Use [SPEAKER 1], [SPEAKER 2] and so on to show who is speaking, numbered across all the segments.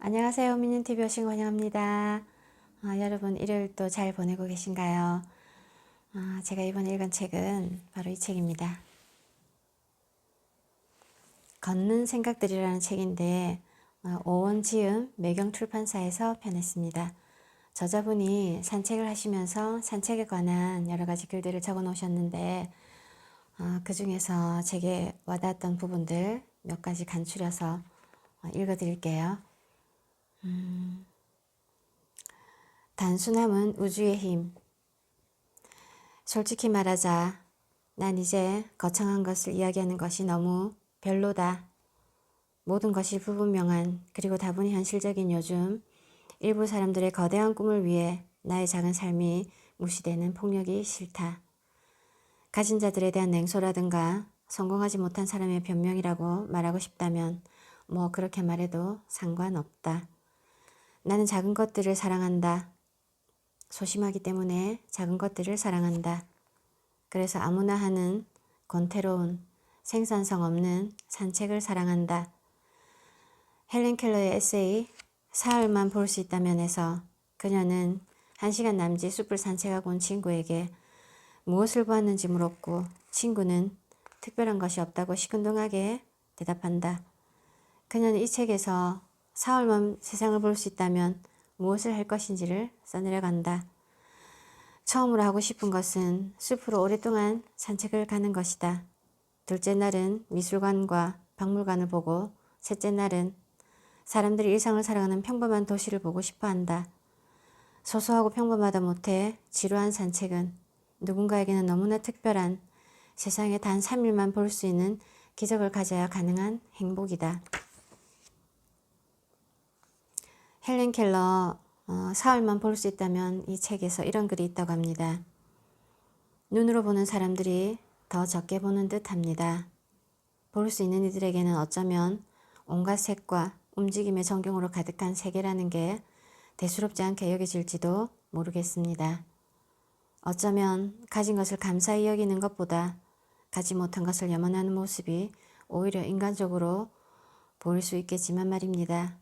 [SPEAKER 1] 안녕하세요. 미니TV 오신 거 환영합니다. 여러분 일요일도 잘 보내고 계신가요? 제가 이번에 읽은 책은 바로 이 책입니다. 걷는 생각들이라는 책인데 오원지음 매경출판사에서 펴냈습니다. 저자분이 산책을 하시면서 산책에 관한 여러 가지 글들을 적어 놓으셨는데 그 중에서 제게 와닿았던 부분들 몇 가지 간추려서 읽어 드릴게요. 단순함은 우주의 힘. 솔직히 말하자, 난 이제 거창한 것을 이야기하는 것이 너무 별로다. 모든 것이 불분명한 그리고 다분히 현실적인 요즘, 일부 사람들의 거대한 꿈을 위해 나의 작은 삶이 무시되는 폭력이 싫다. 가진 자들에 대한 냉소라든가 성공하지 못한 사람의 변명이라고 말하고 싶다면 뭐 그렇게 말해도 상관없다. 나는 작은 것들을 사랑한다. 소심하기 때문에 작은 것들을 사랑한다. 그래서 아무나 하는 권태로운 생산성 없는 산책을 사랑한다. 헬렌 켈러의 에세이 사흘만 볼 수 있다면에서 그녀는 1시간 남짓 숲을 산책하고 온 친구에게 무엇을 보았는지 물었고 친구는 특별한 것이 없다고 시큰둥하게 대답한다. 그녀는 이 책에서 사흘만 세상을 볼 수 있다면 무엇을 할 것인지를 써내려간다. 처음으로 하고 싶은 것은 숲으로 오랫동안 산책을 가는 것이다. 둘째 날은 미술관과 박물관을 보고 셋째 날은 사람들이 일상을 살아가는 평범한 도시를 보고 싶어 한다. 소소하고 평범하다 못해 지루한 산책은 누군가에게는 너무나 특별한 세상에 단 3일만 볼 수 있는 기적을 가져야 가능한 행복이다. 헬렌 켈러 사흘만 볼 수 있다면 이 책에서 이런 글이 있다고 합니다. 눈으로 보는 사람들이 더 적게 보는 듯 합니다. 볼 수 있는 이들에게는 어쩌면 온갖 색과 움직임의 전경으로 가득한 세계라는 게 대수롭지 않게 여겨질지도 모르겠습니다. 어쩌면 가진 것을 감사히 여기는 것보다 가지 못한 것을 염원하는 모습이 오히려 인간적으로 보일 수 있겠지만 말입니다.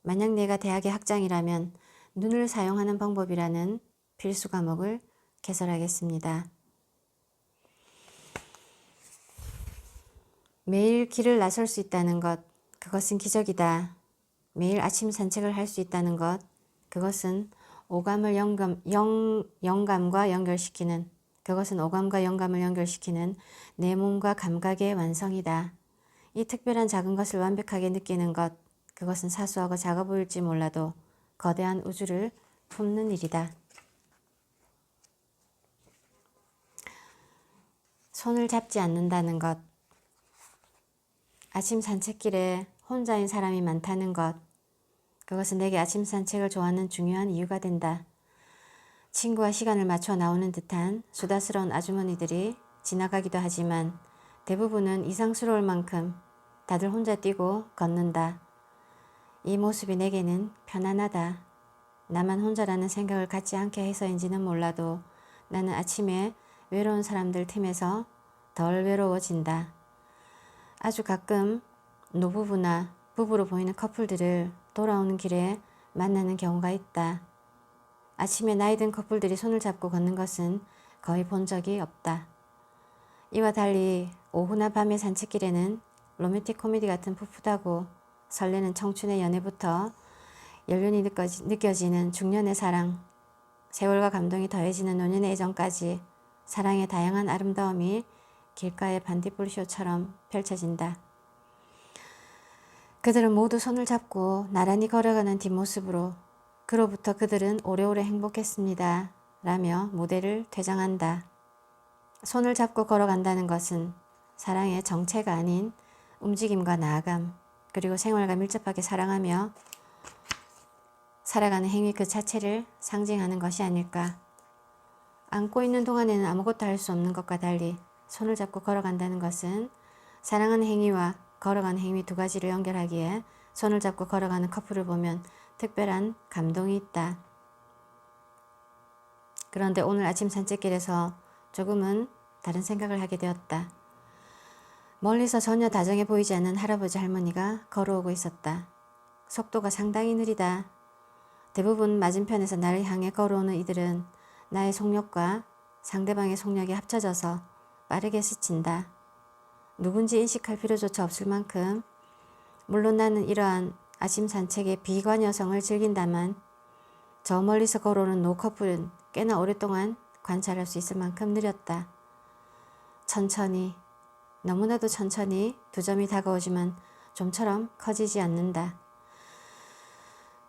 [SPEAKER 1] 만약 내가 대학의 학장이라면 눈을 사용하는 방법이라는 필수 과목을 개설하겠습니다. 매일 길을 나설 수 있다는 것, 그것은 기적이다. 매일 아침 산책을 할 수 있다는 것, 그것은 오감과 영감을 연결시키는 내 몸과 감각의 완성이다. 이 특별한 작은 것을 완벽하게 느끼는 것, 그것은 사소하고 작아 보일지 몰라도 거대한 우주를 품는 일이다. 손을 잡지 않는다는 것, 아침 산책길에 혼자인 사람이 많다는 것, 그것은 내게 아침 산책을 좋아하는 중요한 이유가 된다. 친구와 시간을 맞춰 나오는 듯한 수다스러운 아주머니들이 지나가기도 하지만 대부분은 이상스러울 만큼 다들 혼자 뛰고 걷는다. 이 모습이 내게는 편안하다. 나만 혼자라는 생각을 갖지 않게 해서인지는 몰라도 나는 아침에 외로운 사람들 틈에서 덜 외로워진다. 아주 가끔 노부부나 부부로 보이는 커플들을 돌아오는 길에 만나는 경우가 있다. 아침에 나이 든 커플들이 손을 잡고 걷는 것은 거의 본 적이 없다. 이와 달리 오후나 밤의 산책길에는 로맨틱 코미디 같은 풋풋하고 설레는 청춘의 연애부터 연륜이 느껴지는 중년의 사랑, 세월과 감동이 더해지는 노년의 애정까지 사랑의 다양한 아름다움이 길가의 반딧불쇼처럼 펼쳐진다. 그들은 모두 손을 잡고 나란히 걸어가는 뒷모습으로 그로부터 그들은 오래오래 행복했습니다. 라며 무대를 퇴장한다. 손을 잡고 걸어간다는 것은 사랑의 정체가 아닌 움직임과 나아감, 그리고 생활과 밀접하게 사랑하며 살아가는 행위 그 자체를 상징하는 것이 아닐까. 안고 있는 동안에는 아무것도 할 수 없는 것과 달리 손을 잡고 걸어간다는 것은 사랑하는 행위와 걸어가는 행위 두 가지를 연결하기에 손을 잡고 걸어가는 커플을 보면 특별한 감동이 있다. 그런데 오늘 아침 산책길에서 조금은 다른 생각을 하게 되었다. 멀리서 전혀 다정해 보이지 않는 할아버지 할머니가 걸어오고 있었다. 속도가 상당히 느리다. 대부분 맞은편에서 나를 향해 걸어오는 이들은 나의 속력과 상대방의 속력이 합쳐져서 빠르게 스친다. 누군지 인식할 필요조차 없을 만큼. 물론 나는 이러한 아침 산책의 비관여성을 즐긴다만 저 멀리서 걸어오는 노커플은 꽤나 오랫동안 관찰할 수 있을 만큼 느렸다. 천천히, 너무나도 천천히 두 점이 다가오지만 좀처럼 커지지 않는다.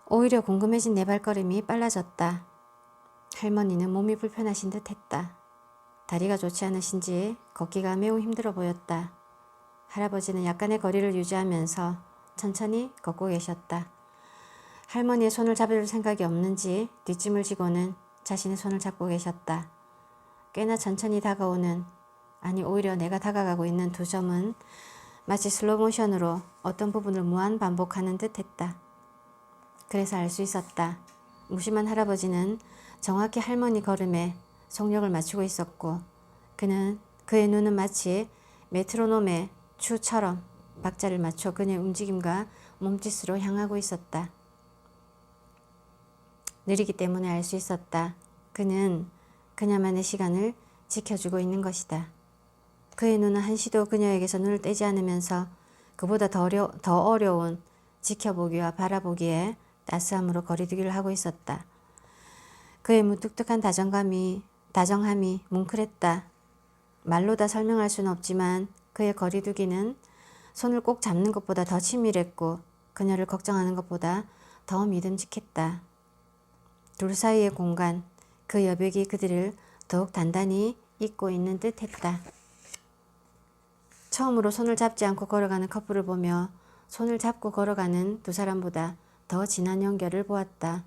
[SPEAKER 1] 오히려 궁금해진 내 발걸음이 빨라졌다. 할머니는 몸이 불편하신 듯 했다. 다리가 좋지 않으신지 걷기가 매우 힘들어 보였다. 할아버지는 약간의 거리를 유지하면서 천천히 걷고 계셨다. 할머니의 손을 잡아줄 생각이 없는지 뒷짐을 지고는 자신의 손을 잡고 계셨다. 꽤나 천천히 다가오는, 아니 오히려 내가 다가가고 있는 두 점은 마치 슬로모션으로 어떤 부분을 무한 반복하는 듯 했다. 그래서 알 수 있었다. 무심한 할아버지는 정확히 할머니 걸음에 속력을 맞추고 있었고 그의 눈은 마치 메트로놈의 추처럼 박자를 맞춰 그녀의 움직임과 몸짓으로 향하고 있었다. 느리기 때문에 알 수 있었다. 그는 그녀만의 시간을 지켜주고 있는 것이다. 그의 눈은 한시도 그녀에게서 눈을 떼지 않으면서 그보다 더 어려운 지켜보기와 바라보기에 따스함으로 거리두기를 하고 있었다. 그의 무뚝뚝한 다정함이 뭉클했다. 말로 다 설명할 수는 없지만 그의 거리두기는 손을 꼭 잡는 것보다 더 치밀했고 그녀를 걱정하는 것보다 더 믿음직했다. 둘 사이의 공간, 그 여백이 그들을 더욱 단단히 잇고 있는 듯 했다. 처음으로 손을 잡지 않고 걸어가는 커플을 보며 손을 잡고 걸어가는 두 사람보다 더 진한 연결을 보았다.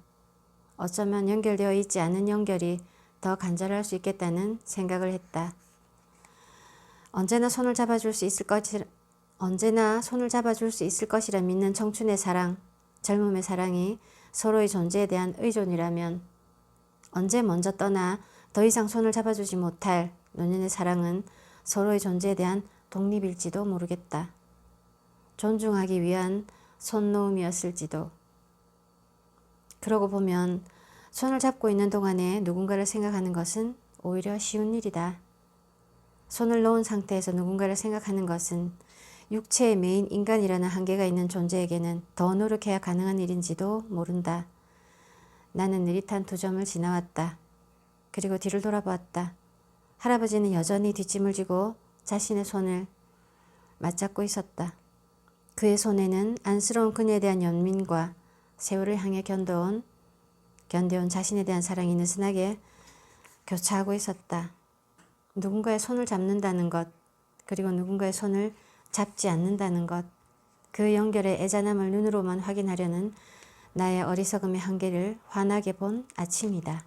[SPEAKER 1] 어쩌면 연결되어 있지 않은 연결이 더 간절할 수 있겠다는 생각을 했다. 언제나 손을 잡아줄 수 있을 것이라 믿는 청춘의 사랑, 젊음의 사랑이 서로의 존재에 대한 의존이라면 언제 먼저 떠나 더 이상 손을 잡아주지 못할 노년의 사랑은 서로의 존재에 대한 독립일지도 모르겠다. 존중하기 위한 손놓음이었을지도. 그러고 보면 손을 잡고 있는 동안에 누군가를 생각하는 것은 오히려 쉬운 일이다. 손을 놓은 상태에서 누군가를 생각하는 것은 육체의 메인 인간이라는 한계가 있는 존재에게는 더 노력해야 가능한 일인지도 모른다. 나는 느릿한 두 점을 지나왔다. 그리고 뒤를 돌아보았다. 할아버지는 여전히 뒷짐을 지고 자신의 손을 맞잡고 있었다. 그의 손에는 안쓰러운 그녀에 대한 연민과 세월을 향해 견뎌온 자신에 대한 사랑이 느슨하게 교차하고 있었다. 누군가의 손을 잡는다는 것, 그리고 누군가의 손을 잡지 않는다는 것, 그 연결의 애잔함을 눈으로만 확인하려는 나의 어리석음의 한계를 환하게 본 아침이다.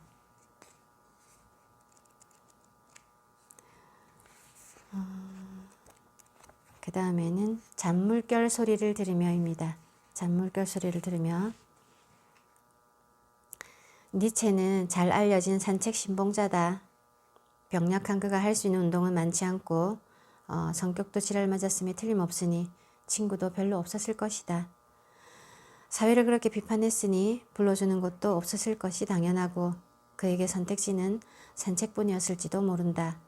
[SPEAKER 1] 그 다음에는 잔물결 소리를 들으며입니다. 잔물결 소리를 들으며. 니체는 잘 알려진 산책 신봉자다. 병약한 그가 할 수 있는 운동은 많지 않고 성격도 지랄 맞았음에 틀림없으니 친구도 별로 없었을 것이다. 사회를 그렇게 비판했으니 불러주는 곳도 없었을 것이 당연하고 그에게 선택지는 산책뿐이었을지도 모른다.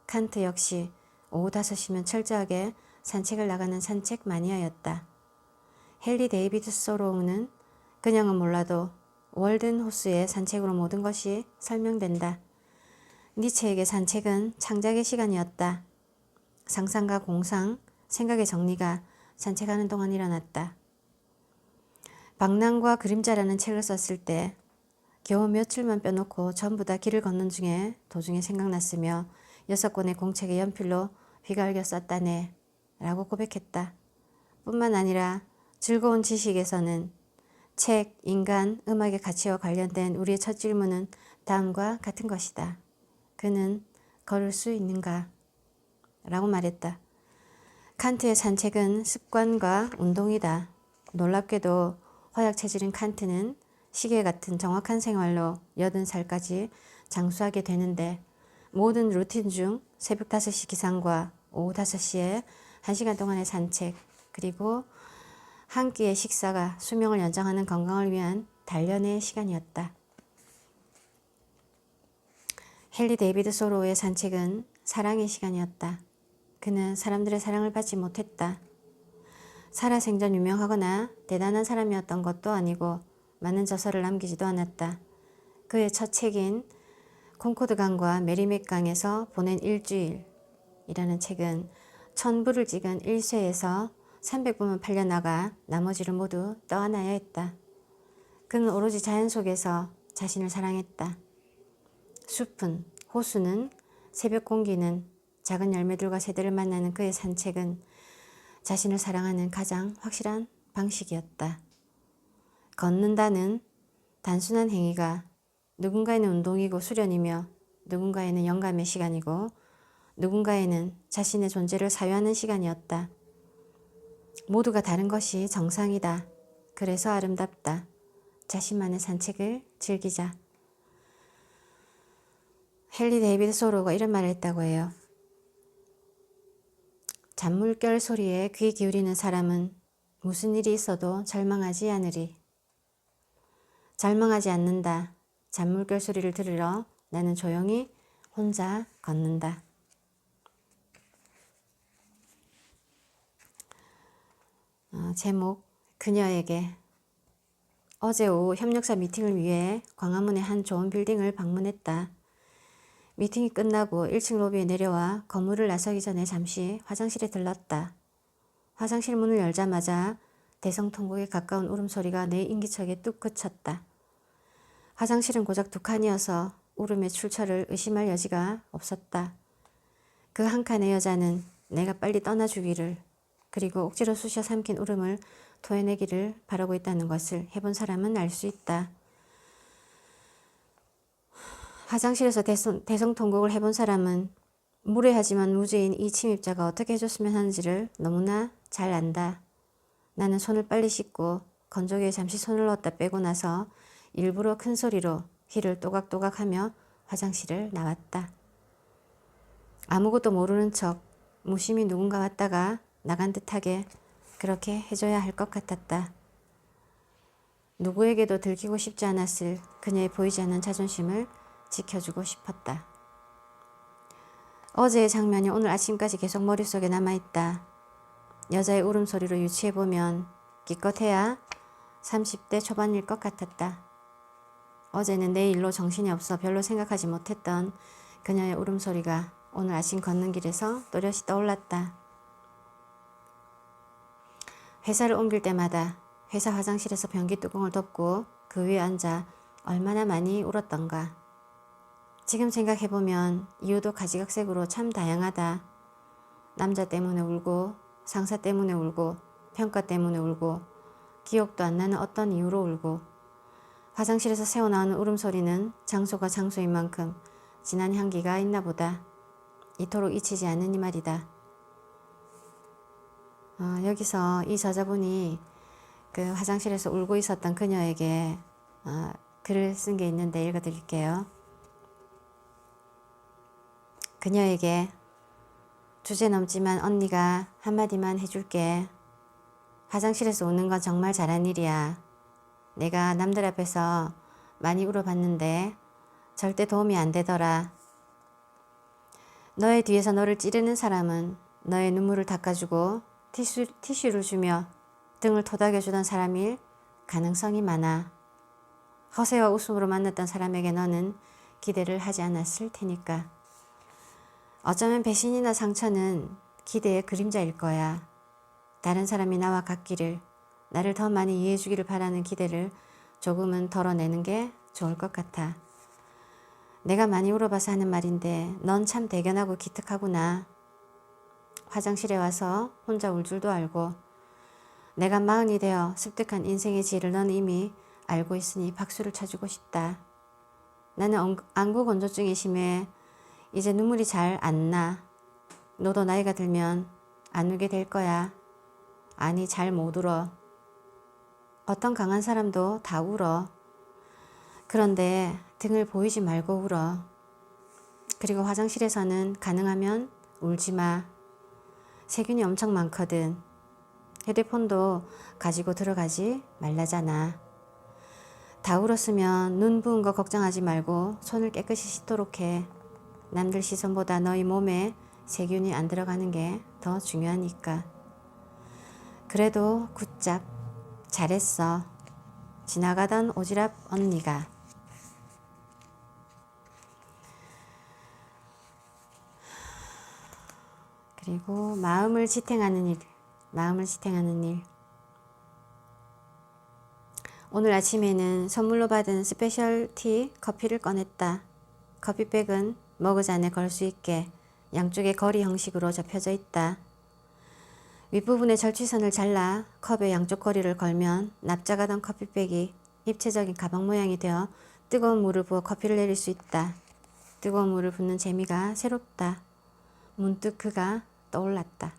[SPEAKER 1] 칸트 역시 오후 5시면 철저하게 산책을 나가는 산책 마니아였다. 헨리 데이비드 소로우는 그냥은 몰라도 월든 호수의 산책으로 모든 것이 설명된다. 니체에게 산책은 창작의 시간이었다. 상상과 공상, 생각의 정리가 산책하는 동안 일어났다. 방랑과 그림자라는 책을 썼을 때 겨우 며칠만 빼놓고 전부 다 길을 걷는 중에 도중에 생각났으며 6권의 공책에 연필로 휘갈겨 썼다네 라고 고백했다. 뿐만 아니라 즐거운 지식에서는 책, 인간, 음악의 가치와 관련된 우리의 첫 질문은 다음과 같은 것이다. 그는 걸을 수 있는가? 라고 말했다. 칸트의 산책은 습관과 운동이다. 놀랍게도 허약 체질인 칸트는 시계 같은 정확한 생활로 80살까지 장수하게 되는데 모든 루틴 중 새벽 5시 기상과 오후 5시에 1시간 동안의 산책 그리고 한 끼의 식사가 수명을 연장하는 건강을 위한 단련의 시간이었다. 헨리 데이비드 소로우의 산책은 사랑의 시간이었다. 그는 사람들의 사랑을 받지 못했다. 살아생전 유명하거나 대단한 사람이었던 것도 아니고 많은 저서를 남기지도 않았다. 그의 첫 책인 콩코드 강과 메리맥 강에서 보낸 일주일이라는 책은 1000부를 찍은 1쇄에서 300부만 팔려나가 나머지를 모두 떠안아야 했다. 그는 오로지 자연 속에서 자신을 사랑했다. 숲은, 호수는, 새벽 공기는, 작은 열매들과 새들을 만나는 그의 산책은 자신을 사랑하는 가장 확실한 방식이었다. 걷는다는 단순한 행위가 누군가에는 운동이고 수련이며 누군가에는 영감의 시간이고 누군가에는 자신의 존재를 사유하는 시간이었다. 모두가 다른 것이 정상이다. 그래서 아름답다. 자신만의 산책을 즐기자. 헨리 데이비드 소로우가 이런 말을 했다고 해요. 잔물결 소리에 귀 기울이는 사람은 무슨 일이 있어도 절망하지 않으리. 절망하지 않는다. 잔물결 소리를 들으러 나는 조용히 혼자 걷는다. 제목, 그녀에게. 어제 오후 협력사 미팅을 위해 광화문의 한 좋은 빌딩을 방문했다. 미팅이 끝나고 1층 로비에 내려와 건물을 나서기 전에 잠시 화장실에 들렀다. 화장실 문을 열자마자 대성통곡에 가까운 울음소리가 내 인기척에 뚝 그쳤다. 화장실은 고작 2칸이어서 울음의 출처를 의심할 여지가 없었다. 그 한 칸의 여자는 내가 빨리 떠나주기를 그리고 억지로 쑤셔 삼킨 울음을 토해내기를 바라고 있다는 것을 해본 사람은 알 수 있다. 화장실에서 대성통곡을 해본 사람은 무례하지만 무죄인 이 침입자가 어떻게 해줬으면 하는지를 너무나 잘 안다. 나는 손을 빨리 씻고 건조기에 잠시 손을 넣었다 빼고 나서 일부러 큰 소리로 휘를 또각또각하며 화장실을 나왔다. 아무것도 모르는 척 무심히 누군가 왔다가 나간 듯하게 그렇게 해줘야 할 것 같았다. 누구에게도 들키고 싶지 않았을 그녀의 보이지 않는 자존심을 지켜주고 싶었다. 어제의 장면이 오늘 아침까지 계속 머릿속에 남아있다. 여자의 울음소리로 유추해보면 기껏해야 30대 초반일 것 같았다. 어제는 내 일로 정신이 없어 별로 생각하지 못했던 그녀의 울음소리가 오늘 아침 걷는 길에서 또렷이 떠올랐다. 회사를 옮길 때마다 회사 화장실에서 변기 뚜껑을 덮고 그 위에 앉아 얼마나 많이 울었던가. 지금 생각해보면 이유도 가지각색으로 참 다양하다. 남자 때문에 울고, 상사 때문에 울고, 평가 때문에 울고, 기억도 안 나는 어떤 이유로 울고, 화장실에서 새어나오는 울음소리는 장소가 장소인 만큼 진한 향기가 있나 보다. 이토록 잊히지 않는 이 말이다. 여기서 이 저자분이 그 화장실에서 울고 있었던 그녀에게 글을 쓴 게 있는데 읽어드릴게요. 그녀에게 주제 넘지만 언니가 한마디만 해줄게. 화장실에서 우는 건 정말 잘한 일이야. 내가 남들 앞에서 많이 울어봤는데 절대 도움이 안 되더라. 너의 뒤에서 너를 찌르는 사람은 너의 눈물을 닦아주고 티슈를 주며 등을 토닥여주던 사람일 가능성이 많아. 허세와 웃음으로 만났던 사람에게 너는 기대를 하지 않았을 테니까. 어쩌면 배신이나 상처는 기대의 그림자일 거야. 다른 사람이 나와 같기를, 나를 더 많이 이해해 주기를 바라는 기대를 조금은 덜어내는 게 좋을 것 같아. 내가 많이 울어봐서 하는 말인데 넌 참 대견하고 기특하구나. 화장실에 와서 혼자 울 줄도 알고 내가 40이 되어 습득한 인생의 지혜를 넌 이미 알고 있으니 박수를 쳐주고 싶다. 나는 안구 건조증이 심해 이제 눈물이 잘 안 나. 너도 나이가 들면 안 울게 될 거야. 아니 잘 못 울어. 어떤 강한 사람도 다 울어. 그런데 등을 보이지 말고 울어. 그리고 화장실에서는 가능하면 울지 마. 세균이 엄청 많거든. 휴대폰도 가지고 들어가지 말라잖아. 다 울었으면 눈 부은 거 걱정하지 말고 손을 깨끗이 씻도록 해. 남들 시선보다 너희 몸에 세균이 안 들어가는 게 더 중요하니까. 그래도 굿잡. 잘했어. 지나가던 오지랖 언니가. 그리고 마음을 지탱하는 일. 마음을 지탱하는 일. 오늘 아침에는 선물로 받은 스페셜티 커피를 꺼냈다. 커피백은 머그잔에 걸 수 있게 양쪽에 거리 형식으로 접혀져 있다. 윗부분의 절취선을 잘라 컵의 양쪽 거리를 걸면 납작하던 커피백이 입체적인 가방 모양이 되어 뜨거운 물을 부어 커피를 내릴 수 있다. 뜨거운 물을 붓는 재미가 새롭다. 문득 그가 떠올랐다.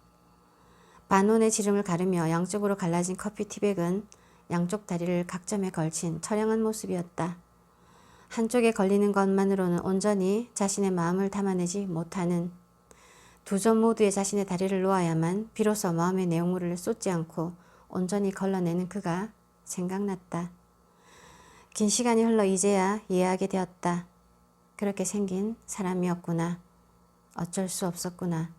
[SPEAKER 1] 반원의 지름을 가르며 양쪽으로 갈라진 커피 티백은 양쪽 다리를 각점에 걸친 처량한 모습이었다. 한쪽에 걸리는 것만으로는 온전히 자신의 마음을 담아내지 못하는, 두 점 모두에 자신의 다리를 놓아야만 비로소 마음의 내용물을 쏟지 않고 온전히 걸러내는 그가 생각났다. 긴 시간이 흘러 이제야 이해하게 되었다. 그렇게 생긴 사람이었구나. 어쩔 수 없었구나.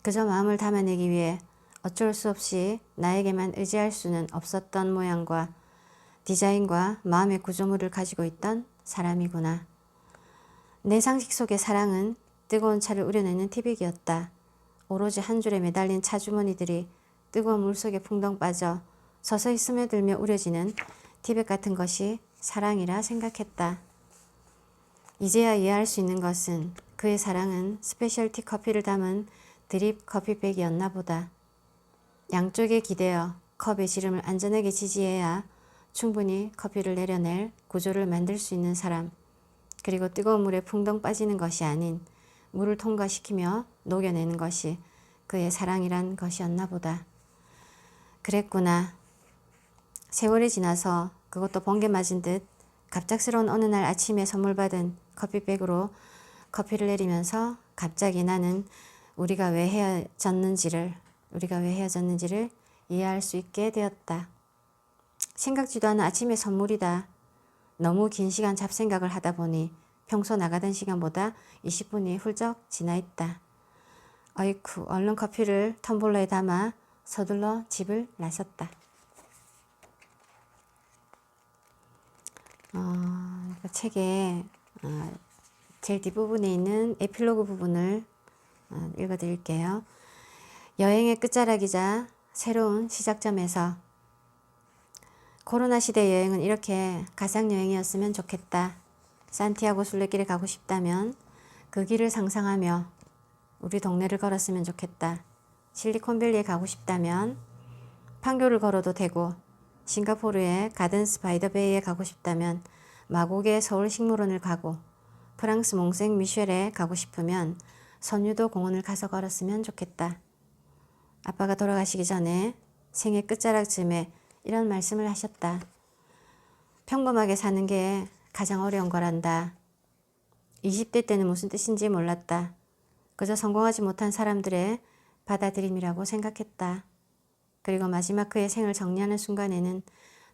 [SPEAKER 1] 그저 마음을 담아내기 위해 어쩔 수 없이 나에게만 의지할 수는 없었던 모양과 디자인과 마음의 구조물을 가지고 있던 사람이구나. 내 상식 속의 사랑은 뜨거운 차를 우려내는 티백이었다. 오로지 한 줄에 매달린 차 주머니들이 뜨거운 물속에 풍덩 빠져 서서히 스며들며 우려지는 티백 같은 것이 사랑이라 생각했다. 이제야 이해할 수 있는 것은 그의 사랑은 스페셜티 커피를 담은 드립 커피백이었나 보다. 양쪽에 기대어 컵의 지름을 안전하게 지지해야 충분히 커피를 내려낼 구조를 만들 수 있는 사람, 그리고 뜨거운 물에 풍덩 빠지는 것이 아닌 물을 통과시키며 녹여내는 것이 그의 사랑이란 것이었나 보다. 그랬구나. 세월이 지나서 그것도 번개 맞은 듯 갑작스러운 어느 날 아침에 선물 받은 커피백으로 커피를 내리면서 갑자기 나는 우리가 왜 헤어졌는지를 이해할 수 있게 되었다. 생각지도 않은 아침의 선물이다. 너무 긴 시간 잡생각을 하다 보니 평소 나가던 시간보다 20분이 훌쩍 지나 있다. 어이쿠, 얼른 커피를 텀블러에 담아 서둘러 집을 나섰다. 책의 제일 뒷부분에 있는 에필로그 부분을 읽어드릴게요. 여행의 끝자락이자 새로운 시작점에서 코로나 시대 여행은 이렇게 가상여행이었으면 좋겠다. 산티아고 순례길에 가고 싶다면 그 길을 상상하며 우리 동네를 걸었으면 좋겠다. 실리콘밸리에 가고 싶다면 판교를 걸어도 되고, 싱가포르의 가든스 바이 더 베이에 가고 싶다면 마곡의 서울식물원을 가고, 프랑스 몽생 미셸에 가고 싶으면 선유도 공원을 가서 걸었으면 좋겠다. 아빠가 돌아가시기 전에 생애 끝자락쯤에 이런 말씀을 하셨다. 평범하게 사는 게 가장 어려운 거란다. 20대 때는 무슨 뜻인지 몰랐다. 그저 성공하지 못한 사람들의 받아들임이라고 생각했다. 그리고 마지막 그의 생을 정리하는 순간에는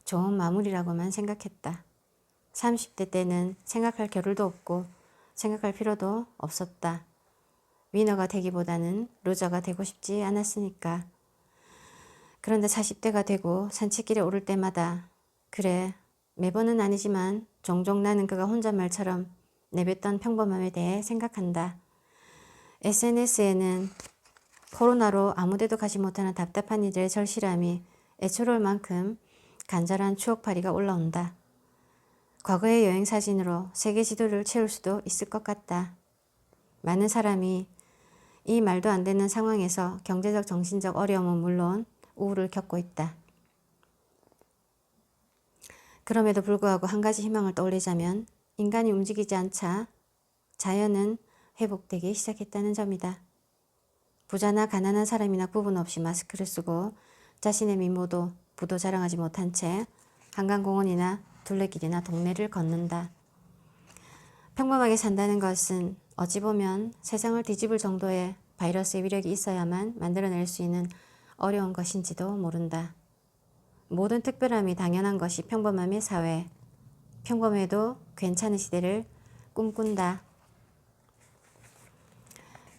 [SPEAKER 1] 좋은 마무리라고만 생각했다. 30대 때는 생각할 겨를도 없고 생각할 필요도 없었다. 위너가 되기보다는 루저가 되고 싶지 않았으니까. 그런데 40대가 되고 산책길에 오를 때마다, 그래, 매번은 아니지만 종종 나는 그가 혼잣말처럼 내뱉던 평범함에 대해 생각한다. SNS에는 코로나로 아무데도 가지 못하는 답답한 이들의 절실함이 애처로울 만큼 간절한 추억파리가 올라온다. 과거의 여행 사진으로 세계 지도를 채울 수도 있을 것 같다. 많은 사람이 이 말도 안 되는 상황에서 경제적 정신적 어려움은 물론 우울을 겪고 있다. 그럼에도 불구하고 한 가지 희망을 떠올리자면 인간이 움직이지 않자 자연은 회복되기 시작했다는 점이다. 부자나 가난한 사람이나 구분 없이 마스크를 쓰고 자신의 미모도 부도 자랑하지 못한 채 한강공원이나 둘레길이나 동네를 걷는다. 평범하게 산다는 것은 어찌 보면 세상을 뒤집을 정도의 바이러스의 위력이 있어야만 만들어낼 수 있는 어려운 것인지도 모른다. 모든 특별함이 당연한 것이 평범함의 사회. 평범해도 괜찮은 시대를 꿈꾼다.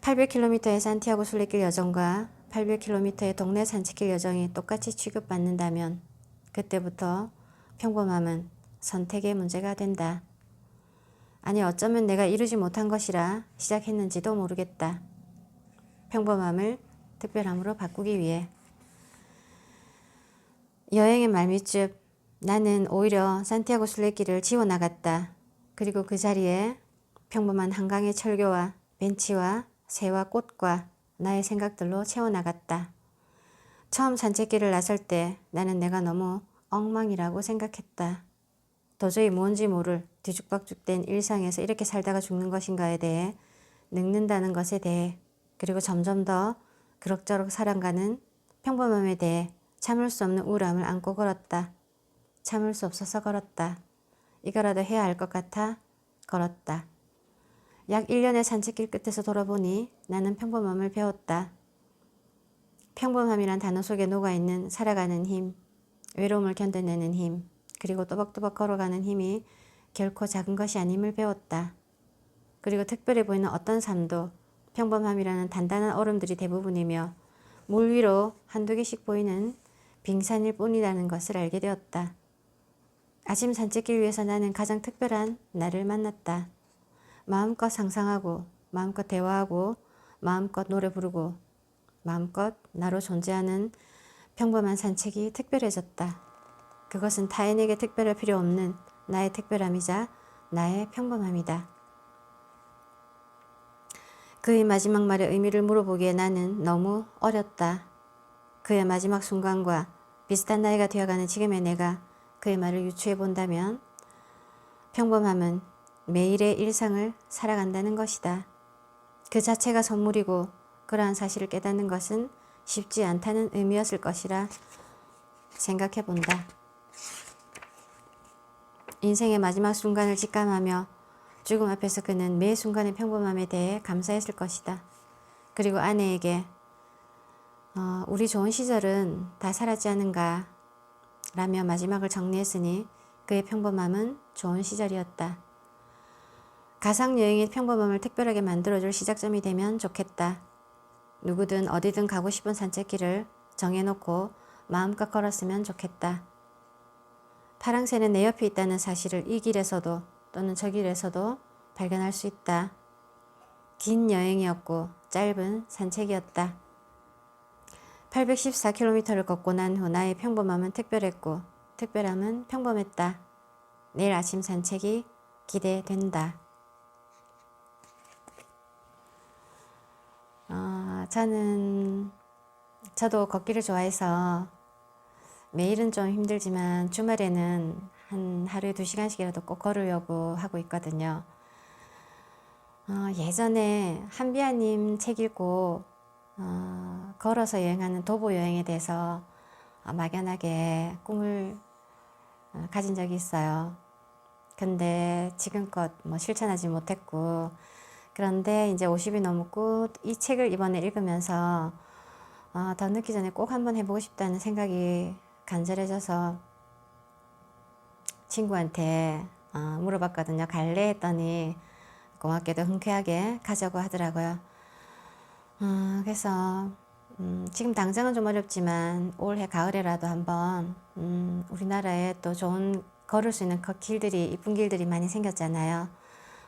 [SPEAKER 1] 800km의 산티아고 순례길 여정과 800km의 동네 산책길 여정이 똑같이 취급받는다면 그때부터 평범함은 선택의 문제가 된다. 아니 어쩌면 내가 이루지 못한 것이라 시작했는지도 모르겠다. 평범함을 특별함으로 바꾸기 위해. 여행의 말미쯤 나는 오히려 산티아고 순례길을 지워나갔다. 그리고 그 자리에 평범한 한강의 철교와 벤치와 새와 꽃과 나의 생각들로 채워나갔다. 처음 산책길을 나설 때 나는 내가 너무 엉망이라고 생각했다. 도저히 뭔지 모를 뒤죽박죽된 일상에서 이렇게 살다가 죽는 것인가에 대해, 늙는다는 것에 대해, 그리고 점점 더 그럭저럭 살아가는 평범함에 대해 참을 수 없는 우울함을 안고 걸었다. 참을 수 없어서 걸었다. 이거라도 해야 할 것 같아 걸었다. 약 1년의 산책길 끝에서 돌아보니 나는 평범함을 배웠다. 평범함이란 단어 속에 녹아있는 살아가는 힘, 외로움을 견뎌내는 힘, 그리고 또박또박 걸어가는 힘이 결코 작은 것이 아님을 배웠다. 그리고 특별해 보이는 어떤 삶도 평범함이라는 단단한 얼음들이 대부분이며 물 위로 한두 개씩 보이는 빙산일 뿐이라는 것을 알게 되었다. 아침 산책길 위에서 나는 가장 특별한 나를 만났다. 마음껏 상상하고 마음껏 대화하고 마음껏 노래 부르고 마음껏 나로 존재하는 평범한 산책이 특별해졌다. 그것은 타인에게 특별할 필요 없는 나의 특별함이자 나의 평범함이다. 그의 마지막 말의 의미를 물어보기에 나는 너무 어렸다. 그의 마지막 순간과 비슷한 나이가 되어가는 지금의 내가 그의 말을 유추해 본다면 평범함은 매일의 일상을 살아간다는 것이다. 그 자체가 선물이고 그러한 사실을 깨닫는 것은 쉽지 않다는 의미였을 것이라 생각해 본다. 인생의 마지막 순간을 직감하며 죽음 앞에서 그는 매 순간의 평범함에 대해 감사했을 것이다. 그리고 아내에게 우리 좋은 시절은 다 살았지 않은가 라며 마지막을 정리했으니 그의 평범함은 좋은 시절이었다. 가상여행의 평범함을 특별하게 만들어줄 시작점이 되면 좋겠다. 누구든 어디든 가고 싶은 산책길을 정해놓고 마음껏 걸었으면 좋겠다. 파랑새는 내 옆에 있다는 사실을 이 길에서도 또는 저 길에서도 발견할 수 있다. 긴 여행이었고 짧은 산책이었다. 814km를 걷고 난 후 나의 평범함은 특별했고 특별함은 평범했다. 내일 아침 산책이 기대된다. 저도 걷기를 좋아해서 매일은 좀 힘들지만 주말에는 한 하루에 2시간씩이라도 꼭 걸으려고 하고 있거든요. 예전에 한비아님 책 읽고 걸어서 여행하는 도보 여행에 대해서 막연하게 꿈을 가진 적이 있어요. 근데 지금껏 실천하지 못했고, 그런데 이제 50이 넘고 이 책을 이번에 읽으면서 더 늦기 전에 꼭 한번 해보고 싶다는 생각이 간절해져서 친구한테 물어봤거든요. 갈래? 했더니 고맙게도 흔쾌하게 가자고 하더라고요. 그래서 지금 당장은 좀 어렵지만 올해 가을에라도 한번 우리나라에 또 좋은 걸을 수 있는 길들이, 이쁜 길들이 많이 생겼잖아요.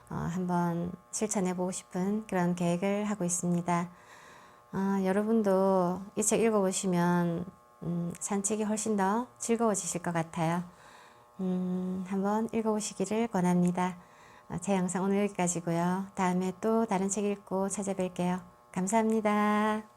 [SPEAKER 1] 한번 실천해보고 싶은 그런 계획을 하고 있습니다. 여러분도 이 책 읽어보시면 산책이 훨씬 더 즐거워지실 것 같아요. 한번 읽어보시기를 권합니다. 제 영상 오늘 여기까지고요. 다음에 또 다른 책 읽고 찾아뵐게요. 감사합니다.